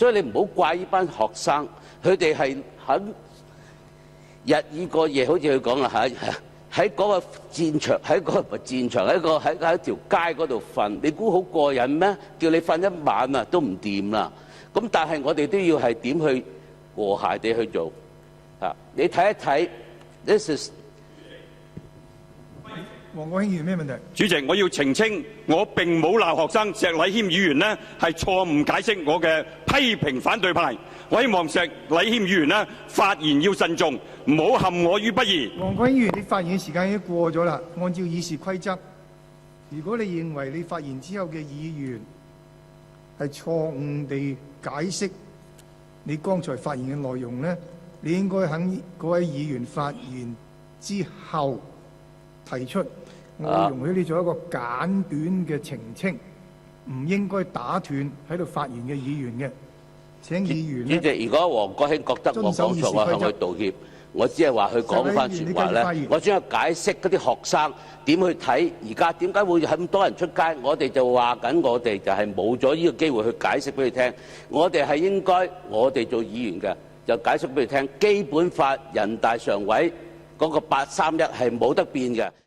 所以你唔好怪呢班學生，佢哋係肯日以過夜，好似佢講啊喺嗰個戰場，喺嗰個唔係戰場，喺條街嗰度瞓，你估好過癮咩？叫你瞓一晚啊都唔掂啦。咁但係我哋都要係點去和諧地去做啊？你睇一睇 ，this is 黃國興議員咩問題？主席，我要澄清，我並冇鬧學生。石禮謙議員呢係錯誤解釋我嘅批評反對派。我希望石禮謙議員呢發言要慎重，唔好陷我於不義。黃國興議員，你發言嘅時間已經過咗啦。按照議事規則，如果你認為你發言之後嘅議員係錯誤地解釋你剛才發言嘅內容呢，你應該喺嗰位議員發言之後提出，我會容許你做一個簡短嘅澄清，唔應該打斷喺度發言嘅議員嘅。請議員呢，主席，如果黃國興覺得我講錯，我向佢道歉。我只係話佢講翻説話咧，我想解釋嗰啲學生點去睇而家點解會咁多人出街，我哋就話緊我哋就係冇咗呢個機會去解釋俾佢聽。我哋係應該，我哋做議員嘅就解釋俾佢聽，基本法人大常委嗰個831係冇得變嘅。